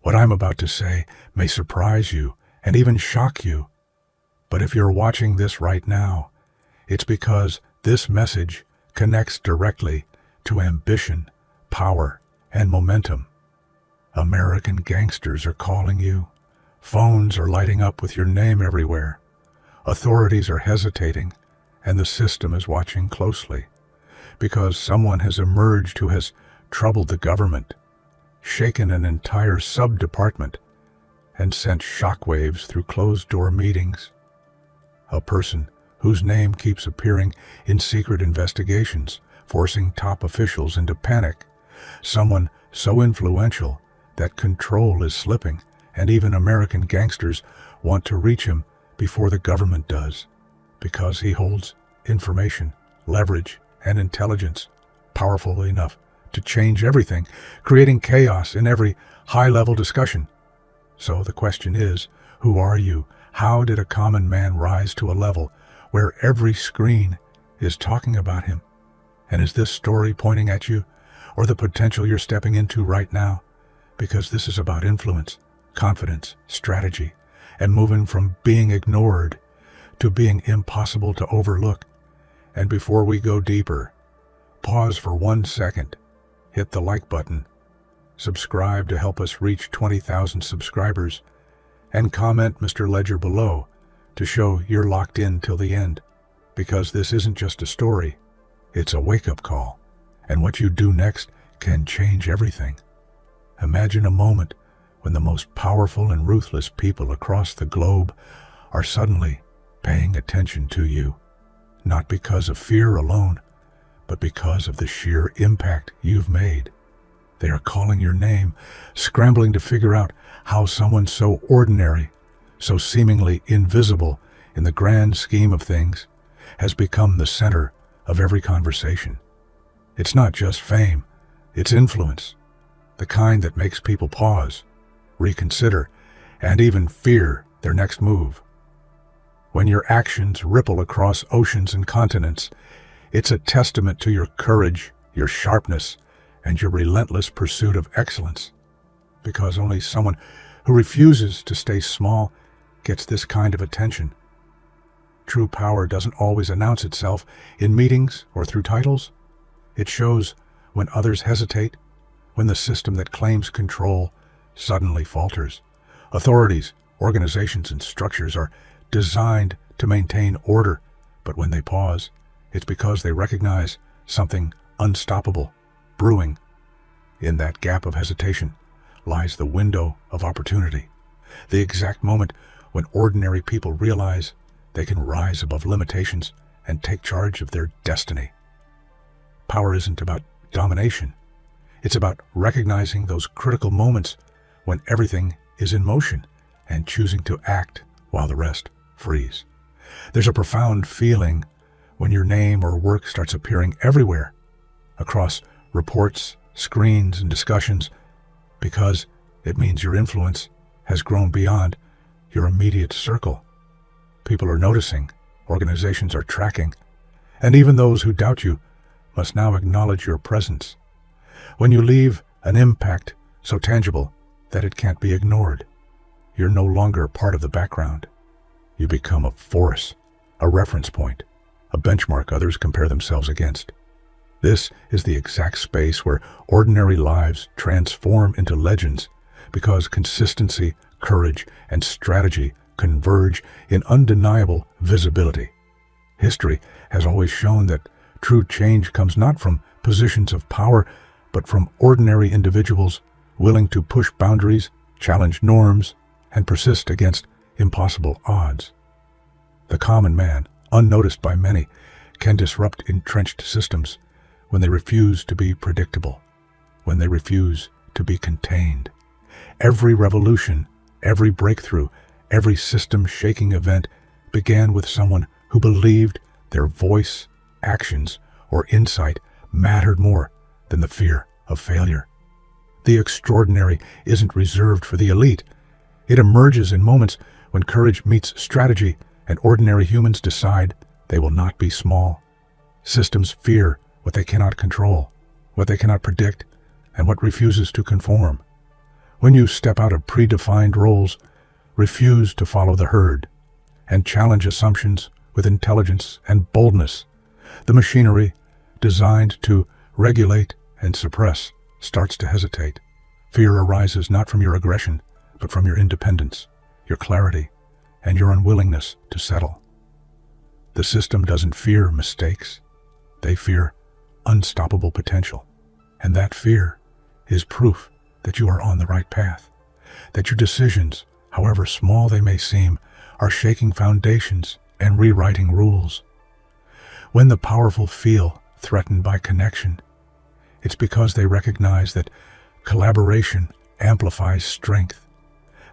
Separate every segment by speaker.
Speaker 1: What I'm about to say may surprise you and even shock you, but if you're watching this right now, it's because this message connects directly to ambition, power, and momentum. American gangsters are calling you. Phones are lighting up with your name everywhere. Authorities are hesitating, and the system is watching closely, because someone has emerged who has troubled the government, shaken an entire sub-department, and sent shockwaves through closed-door meetings. A person whose name keeps appearing in secret investigations, forcing top officials into panic. Someone so influential that control is slipping, and even American gangsters want to reach him before the government does, because he holds information, leverage, and intelligence powerful enough to change everything, creating chaos in every high-level discussion. So the question is, who are you? How did a common man rise to a level where every screen is talking about him? And is this story pointing at you, or the potential you're stepping into right now? Because this is about influence, confidence, strategy, and moving from being ignored to being impossible to overlook. And before we go deeper, pause for 1 second, hit the like button, subscribe to help us reach 20,000 subscribers, and comment Mr. Ledger below to show you're locked in till the end, because this isn't just a story, it's a wake-up call, and what you do next can change everything. Imagine a moment when the most powerful and ruthless people across the globe are suddenly paying attention to you, not because of fear alone, but because of the sheer impact you've made. They are calling your name, scrambling to figure out how someone so ordinary, so seemingly invisible in the grand scheme of things, has become the center of every conversation. It's not just fame, it's influence, the kind that makes people pause, reconsider, and even fear their next move. When your actions ripple across oceans and continents, it's a testament to your courage, your sharpness, and your relentless pursuit of excellence. Because only someone who refuses to stay small gets this kind of attention. True power doesn't always announce itself in meetings or through titles. It shows when others hesitate, when the system that claims control suddenly falters. Authorities, organizations, and structures are designed to maintain order, but when they pause, it's because they recognize something unstoppable brewing. In that gap of hesitation lies the window of opportunity, the exact moment when ordinary people realize they can rise above limitations and take charge of their destiny. Power isn't about domination. It's about recognizing those critical moments when everything is in motion and choosing to act while the rest freeze. There's a profound feeling when your name or work starts appearing everywhere, across reports, screens, and discussions, because it means your influence has grown beyond your immediate circle. People are noticing, organizations are tracking, and even those who doubt you must now acknowledge your presence. When you leave an impact so tangible that it can't be ignored, you're no longer part of the background. You become a force, a reference point, a benchmark others compare themselves against. This is the exact space where ordinary lives transform into legends, because consistency, courage, and strategy converge in undeniable visibility. History has always shown that true change comes not from positions of power, but from ordinary individuals willing to push boundaries, challenge norms, and persist against impossible odds. The common man, unnoticed by many, can disrupt entrenched systems when they refuse to be predictable, when they refuse to be contained. Every revolution, every breakthrough, every system-shaking event began with someone who believed their voice, actions, or insight mattered more than the fear of failure. The extraordinary isn't reserved for the elite. It emerges in moments when courage meets strategy and ordinary humans decide they will not be small. Systems fear what they cannot control, what they cannot predict, and what refuses to conform. When you step out of predefined roles, refuse to follow the herd, and challenge assumptions with intelligence and boldness, the machinery designed to regulate and suppress starts to hesitate. Fear arises not from your aggression, but from your independence, your clarity, and your unwillingness to settle. The system doesn't fear mistakes. They fear unstoppable potential. And that fear is proof that you are on the right path, that your decisions, however small they may seem, are shaking foundations and rewriting rules. When the powerful feel threatened by connection, it's because they recognize that collaboration amplifies strength.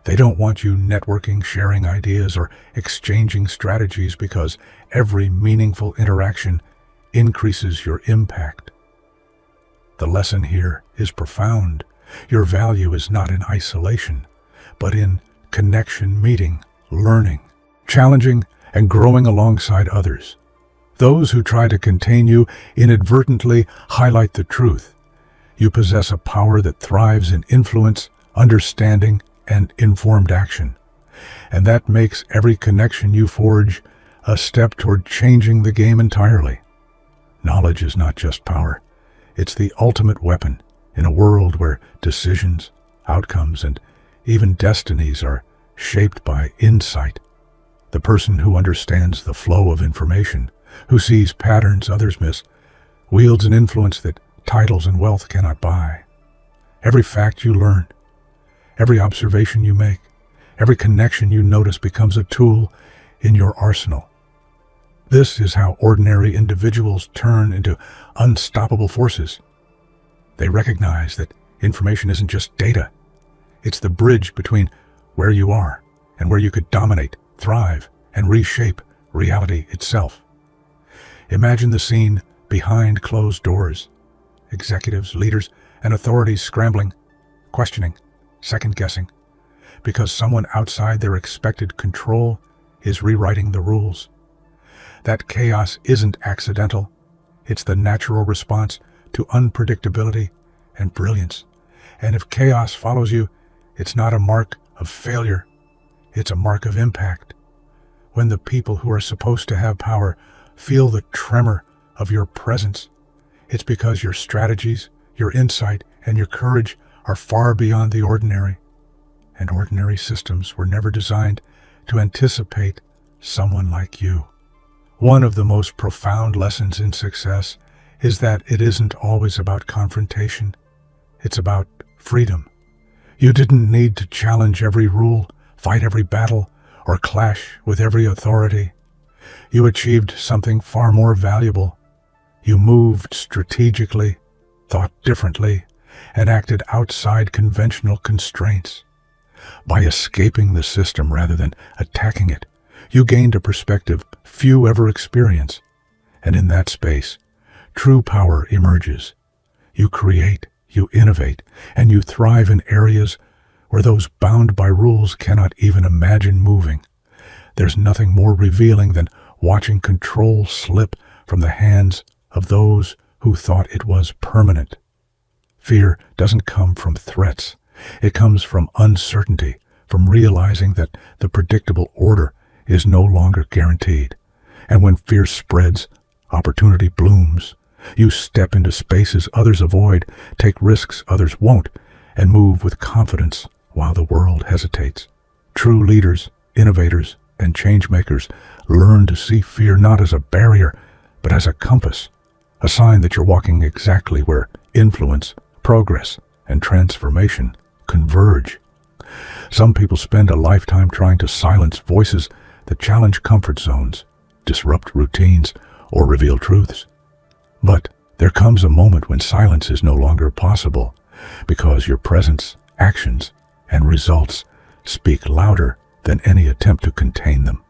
Speaker 1: They don't want you networking, sharing ideas, or exchanging strategies because every meaningful interaction increases your impact. The lesson here is profound. Your value is not in isolation, but in connection, meeting, learning, challenging, and growing alongside others. Those who try to contain you inadvertently highlight the truth. You possess a power that thrives in influence, understanding, and informed action. And that makes every connection you forge a step toward changing the game entirely. Knowledge is not just power. It's the ultimate weapon in a world where decisions, outcomes, and even destinies are shaped by insight. The person who understands the flow of information, who sees patterns others miss, wields an influence that titles and wealth cannot buy. Every fact you learn, every observation you make, every connection you notice becomes a tool in your arsenal. This is how ordinary individuals turn into unstoppable forces. They recognize that information isn't just data. It's the bridge between where you are and where you could dominate, thrive, and reshape reality itself. Imagine the scene behind closed doors. Executives, leaders, and authorities scrambling, questioning, second-guessing, because someone outside their expected control is rewriting the rules. That chaos isn't accidental. It's the natural response to unpredictability and brilliance. And if chaos follows you, it's not a mark of failure. It's a mark of impact. When the people who are supposed to have power feel the tremor of your presence, it's because your strategies, your insight, and your courage are far beyond the ordinary. And ordinary systems were never designed to anticipate someone like you. One of the most profound lessons in success is that it isn't always about confrontation. It's about freedom. You didn't need to challenge every rule, fight every battle, or clash with every authority. You achieved something far more valuable. You moved strategically, thought differently, and acted outside conventional constraints. By escaping the system rather than attacking it, you gained a perspective few ever experience. And in that space, true power emerges. You create, you innovate, and you thrive in areas where those bound by rules cannot even imagine moving. There's nothing more revealing than watching control slip from the hands of those who thought it was permanent. Fear doesn't come from threats. It comes from uncertainty, from realizing that the predictable order is no longer guaranteed. And when fear spreads, opportunity blooms. You step into spaces others avoid, take risks others won't, and move with confidence while the world hesitates. True leaders, innovators, and changemakers learn to see fear not as a barrier, but as a compass, a sign that you're walking exactly where influence, progress, and transformation converge. Some people spend a lifetime trying to silence voices that challenge comfort zones, disrupt routines, or reveal truths. But there comes a moment when silence is no longer possible, because your presence, actions, and results speak louder than any attempt to contain them.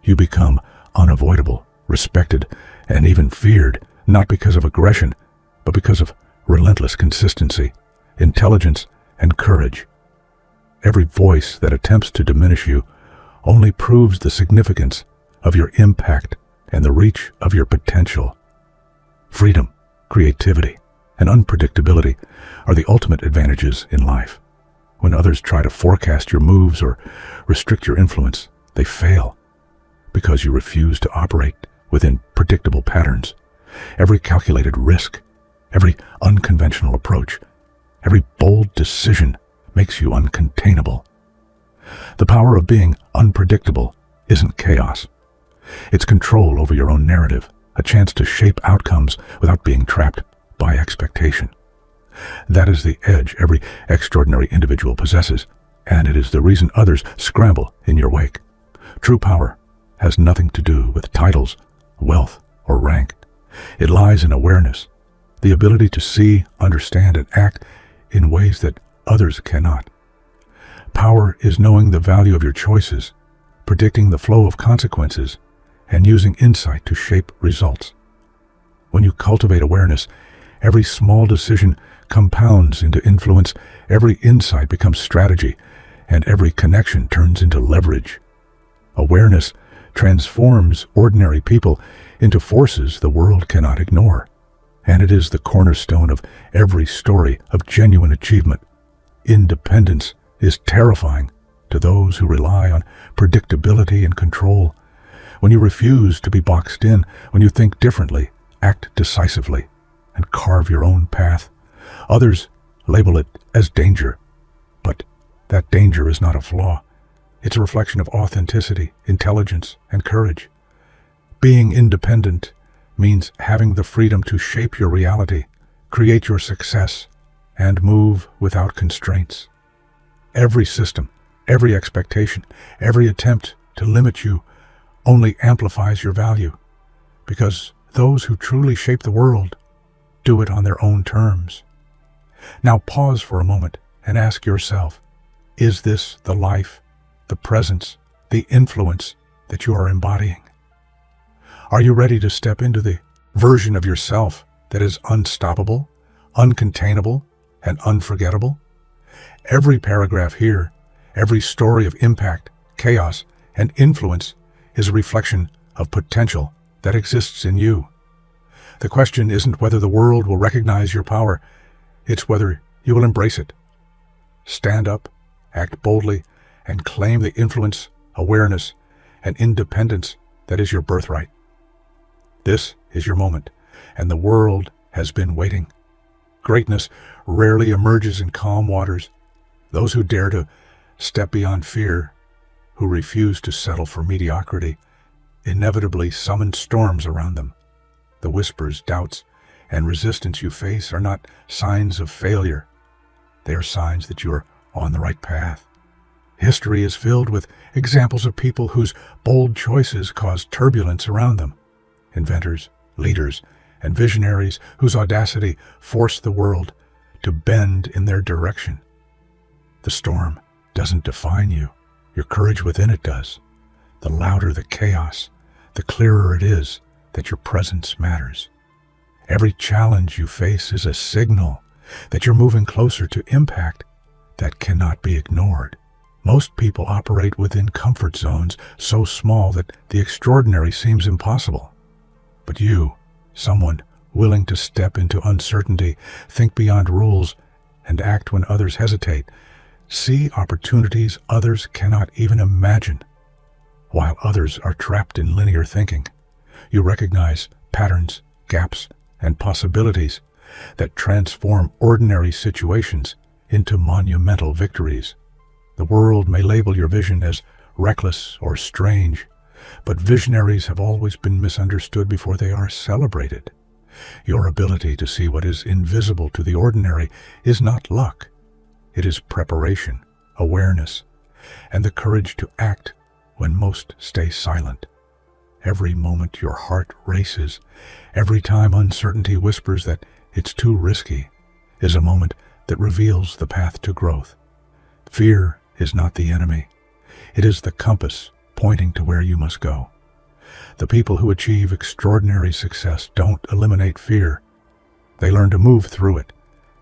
Speaker 1: You become unavoidable, respected, and even feared, not because of aggression, but because of relentless consistency, intelligence, and courage. Every voice that attempts to diminish you only proves the significance of your impact and the reach of your potential. Freedom, creativity, and unpredictability are the ultimate advantages in life. When others try to forecast your moves or restrict your influence, they fail because you refuse to operate within predictable patterns. Every calculated risk, every unconventional approach, every bold decision makes you uncontainable. The power of being unpredictable isn't chaos. It's control over your own narrative, a chance to shape outcomes without being trapped by expectation. That is the edge every extraordinary individual possesses, and it is the reason others scramble in your wake. True power has nothing to do with titles, wealth, or rank. It lies in awareness, the ability to see, understand, and act in ways that others cannot. Power is knowing the value of your choices, predicting the flow of consequences, and using insight to shape results. When you cultivate awareness, every small decision compounds into influence, every insight becomes strategy, and every connection turns into leverage. Awareness transforms ordinary people into forces the world cannot ignore, and it is the cornerstone of every story of genuine achievement. Independence is terrifying to those who rely on predictability and control. When you refuse to be boxed in, when you think differently, act decisively, and carve your own path, others label it as danger. But that danger is not a flaw. It's a reflection of authenticity, intelligence, and courage. Being independent means having the freedom to shape your reality, create your success, and move without constraints. Every system, every expectation, every attempt to limit you only amplifies your value, because those who truly shape the world do it on their own terms. Now pause for a moment and ask yourself, is this the life, the presence, the influence that you are embodying? Are you ready to step into the version of yourself that is unstoppable, uncontainable, and unforgettable? Every paragraph here, every story of impact, chaos, and influence is a reflection of potential that exists in you. The question isn't whether the world will recognize your power, it's whether you will embrace it. Stand up, act boldly, and claim the influence, awareness, and independence that is your birthright. This is your moment, and the world has been waiting. Greatness rarely emerges in calm waters. Those who dare to step beyond fear, who refuse to settle for mediocrity, inevitably summon storms around them. The whispers, doubts, and resistance you face are not signs of failure. They are signs that you are on the right path. History is filled with examples of people whose bold choices caused turbulence around them. Inventors, leaders, and visionaries whose audacity forced the world to bend in their direction. The storm doesn't define you. Your courage within it does. The louder the chaos, the clearer it is that your presence matters. Every challenge you face is a signal that you're moving closer to impact that cannot be ignored. Most people operate within comfort zones so small that the extraordinary seems impossible. But you, someone willing to step into uncertainty, think beyond rules, and act when others hesitate, see opportunities others cannot even imagine. While others are trapped in linear thinking, you recognize patterns, gaps, and possibilities that transform ordinary situations into monumental victories. The world may label your vision as reckless or strange, but visionaries have always been misunderstood before they are celebrated. Your ability to see what is invisible to the ordinary is not luck. It is preparation, awareness, and the courage to act when most stay silent. Every moment your heart races, every time uncertainty whispers that it's too risky, is a moment that reveals the path to growth. Fear is not the enemy. It is the compass pointing to where you must go. The people who achieve extraordinary success don't eliminate fear. They learn to move through it,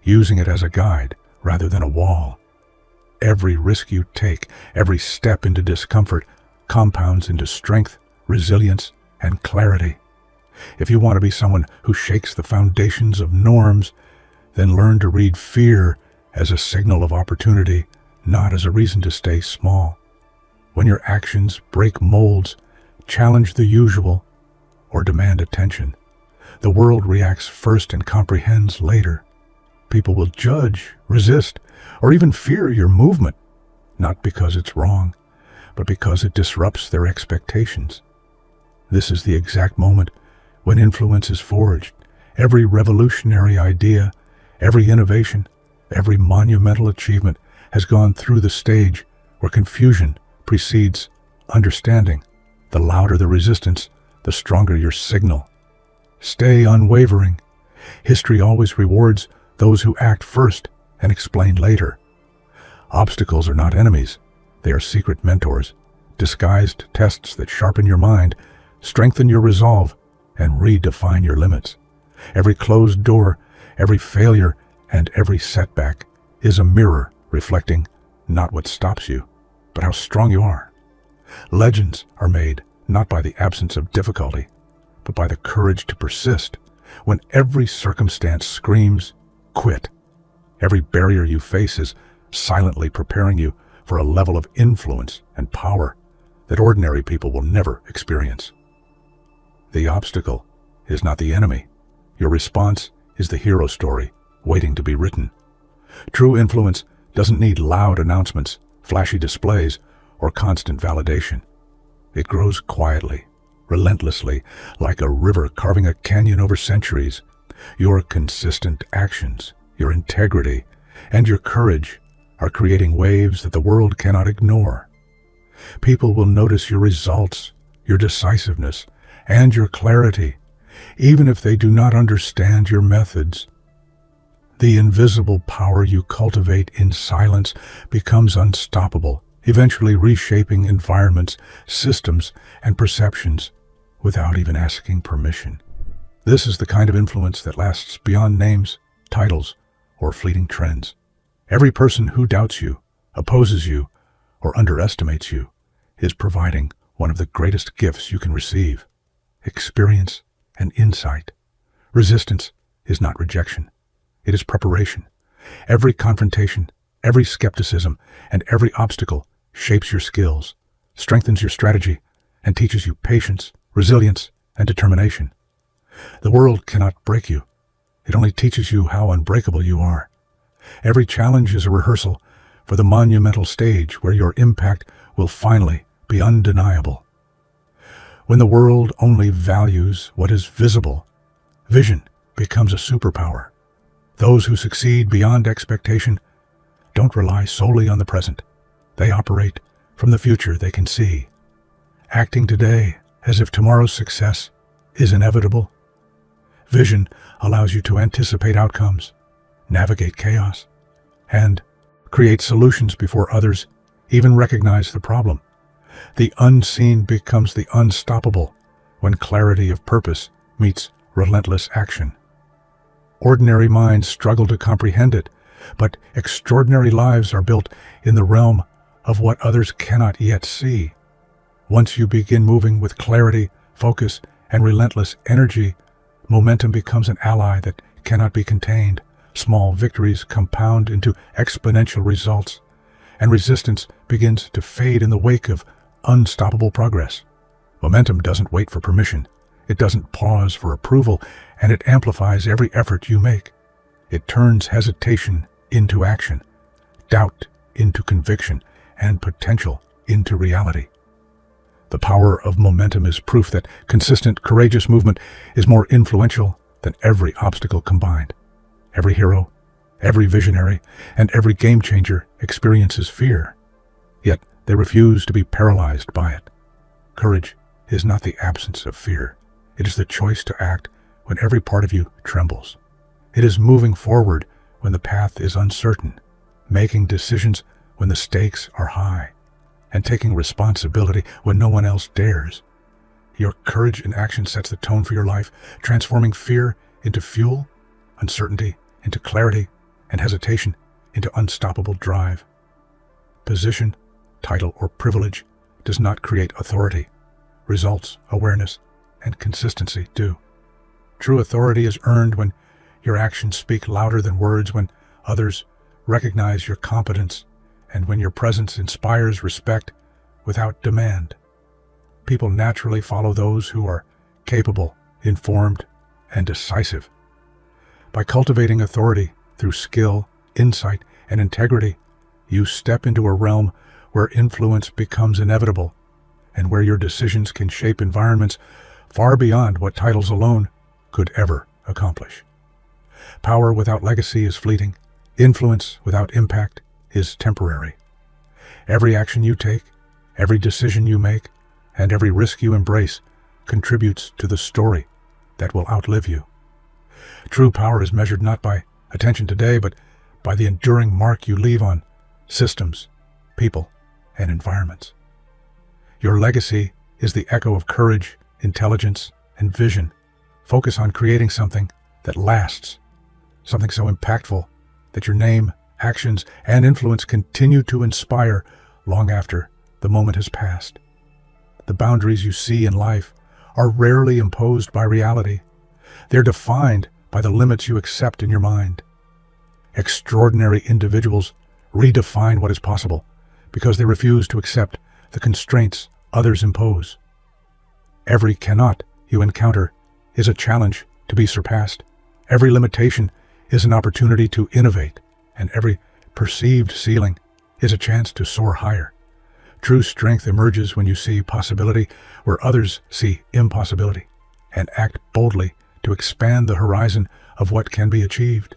Speaker 1: using it as a guide rather than a wall. Every risk you take, every step into discomfort, compounds into strength, resilience, and clarity. If you want to be someone who shakes the foundations of norms, then learn to read fear as a signal of opportunity not as a reason to stay small. When your actions break molds, challenge the usual, or demand attention, the world reacts first and comprehends later. People will judge, resist, or even fear your movement, not because it's wrong, but because it disrupts their expectations. This is the exact moment when influence is forged. Every revolutionary idea, every innovation, every monumental achievement has gone through the stage where confusion precedes understanding. The louder the resistance, the stronger your signal. Stay unwavering. History always rewards those who act first and explain later. Obstacles are not enemies. They are secret mentors, disguised tests that sharpen your mind, strengthen your resolve, and redefine your limits. Every closed door, every failure, and every setback is a mirror reflecting not what stops you, but how strong you are. Legends are made not by the absence of difficulty, but by the courage to persist when every circumstance screams, quit. Every barrier you face is silently preparing you for a level of influence and power that ordinary people will never experience. The obstacle is not the enemy. Your response is the hero story waiting to be written. True influence doesn't need loud announcements, flashy displays, or constant validation. It grows quietly, relentlessly, like a river carving a canyon over centuries. Your consistent actions, your integrity, and your courage are creating waves that the world cannot ignore. People will notice your results, your decisiveness, and your clarity, even if they do not understand your methods. The invisible power you cultivate in silence becomes unstoppable, eventually reshaping environments, systems, and perceptions without even asking permission. This is the kind of influence that lasts beyond names, titles, or fleeting trends. Every person who doubts you, opposes you, or underestimates you is providing one of the greatest gifts you can receive: experience and insight. Resistance is not rejection. It is preparation. Every confrontation, every skepticism, and every obstacle shapes your skills, strengthens your strategy, and teaches you patience, resilience, and determination. The world cannot break you. It only teaches you how unbreakable you are. Every challenge is a rehearsal for the monumental stage where your impact will finally be undeniable. When the world only values what is visible, vision becomes a superpower. Those who succeed beyond expectation don't rely solely on the present. They operate from the future they can see, acting today as if tomorrow's success is inevitable. Vision allows you to anticipate outcomes, navigate chaos, and create solutions before others even recognize the problem. The unseen becomes the unstoppable when clarity of purpose meets relentless action. Ordinary minds struggle to comprehend it, but extraordinary lives are built in the realm of what others cannot yet see. Once you begin moving with clarity, focus, and relentless energy, momentum becomes an ally that cannot be contained. Small victories compound into exponential results, and resistance begins to fade in the wake of unstoppable progress. Momentum doesn't wait for permission. It doesn't pause for approval, and it amplifies every effort you make. It turns hesitation into action, doubt into conviction, and potential into reality. The power of momentum is proof that consistent, courageous movement is more influential than every obstacle combined. Every hero, every visionary, and every game changer experiences fear, yet they refuse to be paralyzed by it. Courage is not the absence of fear. It is the choice to act when every part of you trembles. It is moving forward when the path is uncertain, making decisions when the stakes are high, and taking responsibility when no one else dares. Your courage in action sets the tone for your life, transforming fear into fuel, uncertainty into clarity, and hesitation into unstoppable drive. Position, title, or privilege does not create authority. Results, awareness, and consistency do. True authority is earned when your actions speak louder than words, when others recognize your competence and when your presence inspires respect without demand. People naturally follow those who are capable, informed, and decisive. By cultivating authority through skill, insight, and integrity, you step into a realm where influence becomes inevitable and where your decisions can shape environments far beyond what titles alone could ever accomplish. Power without legacy is fleeting. Influence without impact is temporary. Every action you take, every decision you make, and every risk you embrace contributes to the story that will outlive you. True power is measured not by attention today, but by the enduring mark you leave on systems, people, and environments. Your legacy is the echo of courage, intelligence, and vision. Focus on creating something that lasts, something so impactful that your name, actions, and influence continue to inspire long after the moment has passed. The boundaries you see in life are rarely imposed by reality. They're defined by the limits you accept in your mind. Extraordinary individuals redefine what is possible because they refuse to accept the constraints others impose. Every cannot you encounter is a challenge to be surpassed. Every limitation is an opportunity to innovate, and every perceived ceiling is a chance to soar higher. True strength emerges when you see possibility where others see impossibility, and act boldly to expand the horizon of what can be achieved.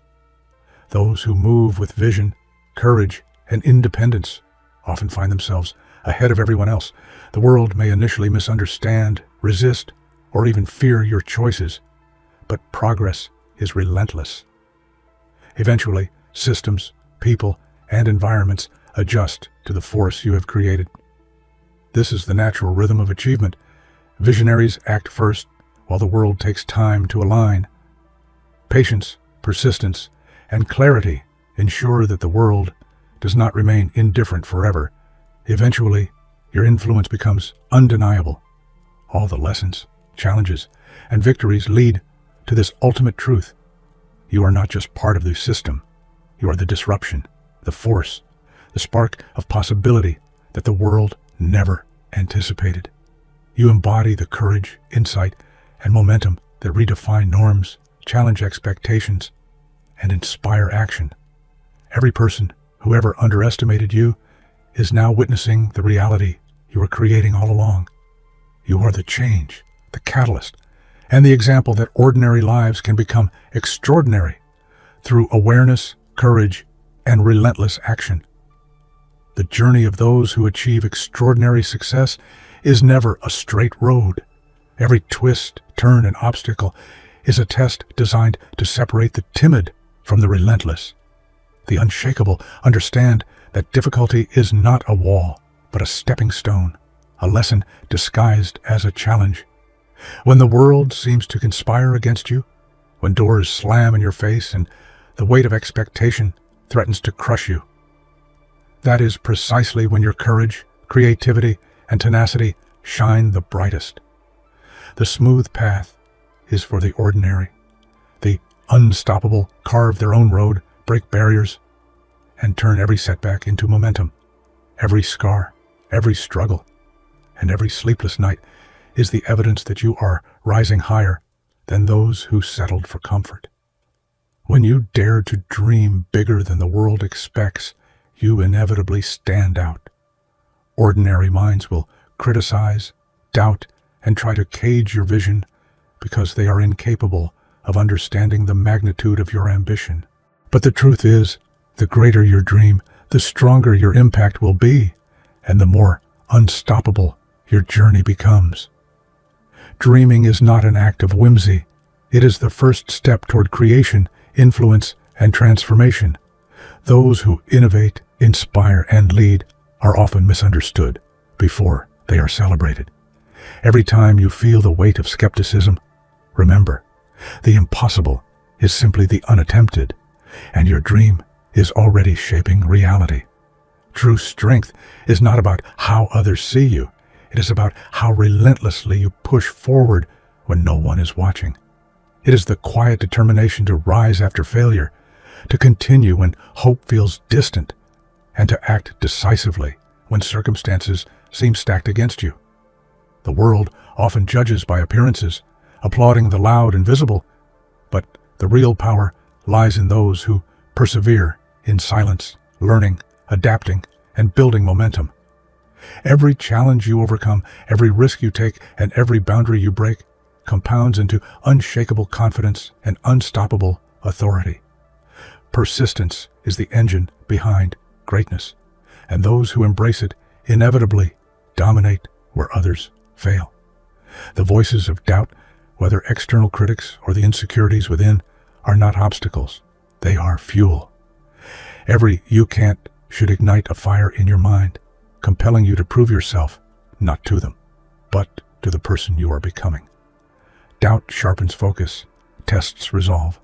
Speaker 1: Those who move with vision, courage, and independence often find themselves ahead of everyone else. The world may initially misunderstand, resist, or even fear your choices, but progress is relentless. Eventually, systems, people, and environments adjust to the force you have created. This is the natural rhythm of achievement. Visionaries act first, while the world takes time to align. Patience, persistence, and clarity ensure that the world does not remain indifferent forever. Eventually, your influence becomes undeniable. All the lessons, challenges, and victories lead to this ultimate truth. You are not just part of the system. You are the disruption, the force, the spark of possibility that the world never anticipated. You embody the courage, insight, and momentum that redefine norms, challenge expectations, and inspire action. Every person who ever underestimated you is now witnessing the reality you were creating all along. You are the change, the catalyst, and the example that ordinary lives can become extraordinary through awareness, courage, and relentless action. The journey of those who achieve extraordinary success is never a straight road. Every twist, turn, and obstacle is a test designed to separate the timid from the relentless. The unshakable understand that difficulty is not a wall, but a stepping stone, a lesson disguised as a challenge. When the world seems to conspire against you, when doors slam in your face and the weight of expectation threatens to crush you, that is precisely when your courage, creativity, and tenacity shine the brightest. The smooth path is for the ordinary. The unstoppable carve their own road, break barriers, and turn every setback into momentum. Every scar, every struggle, and every sleepless night is the evidence that you are rising higher than those who settled for comfort. When you dare to dream bigger than the world expects, you inevitably stand out. Ordinary minds will criticize, doubt, and try to cage your vision because they are incapable of understanding the magnitude of your ambition. But the truth is, the greater your dream, the stronger your impact will be, and the more unstoppable your journey becomes. Dreaming is not an act of whimsy. It is the first step toward creation, influence, and transformation. Those who innovate, inspire, and lead are often misunderstood before they are celebrated. Every time you feel the weight of skepticism, remember, the impossible is simply the unattempted, and your dream is already shaping reality. True strength is not about how others see you. It is about how relentlessly you push forward when no one is watching. It is the quiet determination to rise after failure, to continue when hope feels distant, and to act decisively when circumstances seem stacked against you. The world often judges by appearances, applauding the loud and visible, but the real power lies in those who persevere in silence, learning, adapting, and building momentum. Every challenge you overcome, every risk you take, and every boundary you break compounds into unshakable confidence and unstoppable authority. Persistence is the engine behind greatness, and those who embrace it inevitably dominate where others fail. The voices of doubt, whether external critics or the insecurities within, are not obstacles. They are fuel. Every "you can't" should ignite a fire in your mind, compelling you to prove yourself, not to them, but to the person you are becoming. Doubt sharpens focus, tests resolve,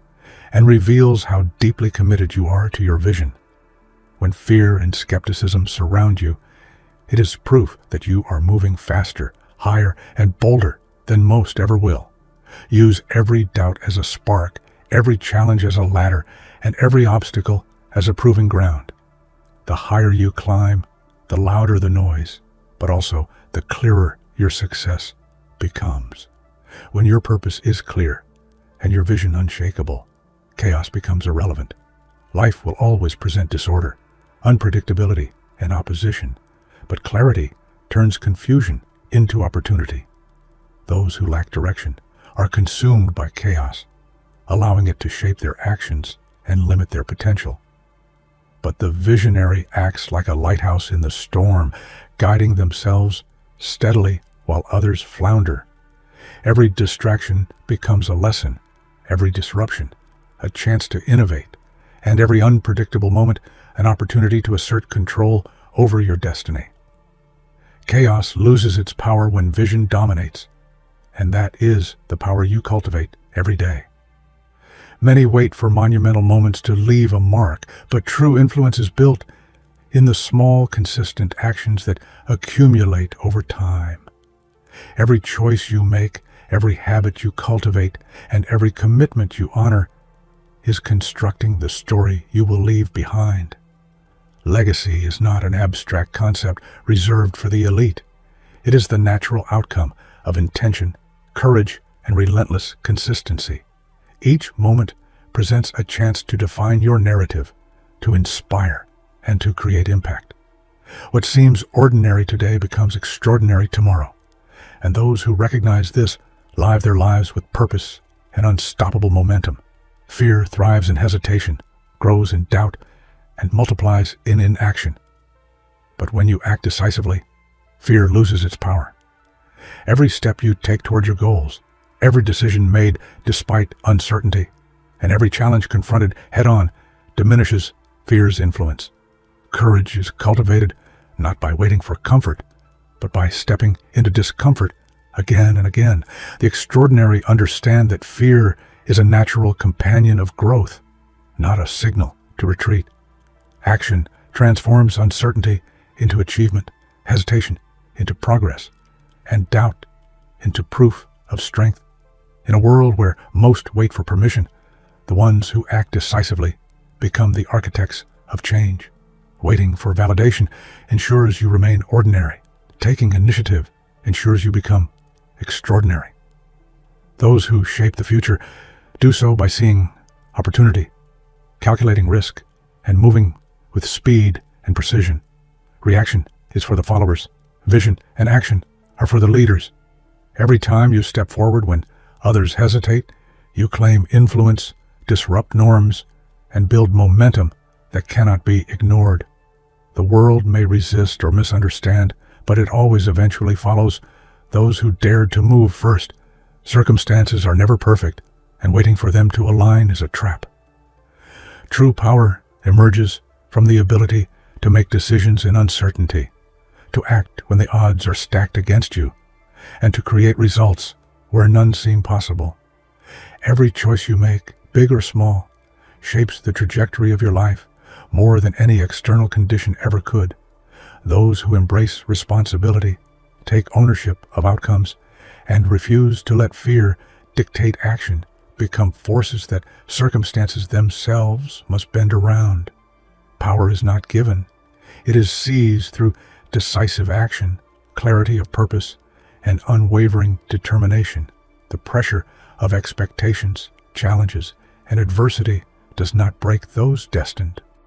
Speaker 1: and reveals how deeply committed you are to your vision. When fear and skepticism surround you, it is proof that you are moving faster, higher, and bolder than most ever will. Use every doubt as a spark, every challenge as a ladder, and every obstacle as a proving ground. The higher you climb, the louder the noise, but also the clearer your success becomes. When your purpose is clear and your vision unshakable, chaos becomes irrelevant. Life will always present disorder, unpredictability, and opposition, but clarity turns confusion into opportunity. Those who lack direction are consumed by chaos, allowing it to shape their actions and limit their potential. But the visionary acts like a lighthouse in the storm, guiding themselves steadily while others flounder. Every distraction becomes a lesson, every disruption a chance to innovate, and every unpredictable moment an opportunity to assert control over your destiny. Chaos loses its power when vision dominates, and that is the power you cultivate every day. Many wait for monumental moments to leave a mark, but true influence is built in the small, consistent actions that accumulate over time. Every choice you make, every habit you cultivate, and every commitment you honor is constructing the story you will leave behind. Legacy is not an abstract concept reserved for the elite. It is the natural outcome of intention, courage, and relentless consistency. Each moment presents a chance to define your narrative, to inspire, and to create impact. What seems ordinary today becomes extraordinary tomorrow, and those who recognize this live their lives with purpose and unstoppable momentum. Fear thrives in hesitation, grows in doubt, and multiplies in inaction. But when you act decisively, fear loses its power. Every step you take toward your goals, every decision made despite uncertainty, and every challenge confronted head-on diminishes fear's influence. Courage is cultivated not by waiting for comfort, but by stepping into discomfort again and again. The extraordinary understand that fear is a natural companion of growth, not a signal to retreat. Action transforms uncertainty into achievement, hesitation into progress, and doubt into proof of strength. In a world where most wait for permission, the ones who act decisively become the architects of change. Waiting for validation ensures you remain ordinary. Taking initiative ensures you become extraordinary. Those who shape the future do so by seeing opportunity, calculating risk, and moving with speed and precision. Reaction is for the followers. Vision and action are for the leaders. Every time you step forward when others hesitate, you claim influence, disrupt norms, and build momentum that cannot be ignored. The world may resist or misunderstand, but it always eventually follows those who dared to move first. Circumstances are never perfect, and waiting for them to align is a trap. True power emerges from the ability to make decisions in uncertainty, to act when the odds are stacked against you, and to create results where none seem possible. Every choice you make, big or small, shapes the trajectory of your life more than any external condition ever could. Those who embrace responsibility, take ownership of outcomes, and refuse to let fear dictate action become forces that circumstances themselves must bend around. Power is not given. It is seized through decisive action, clarity of purpose, and unwavering determination. The pressure of expectations, challenges, and adversity does not break those destined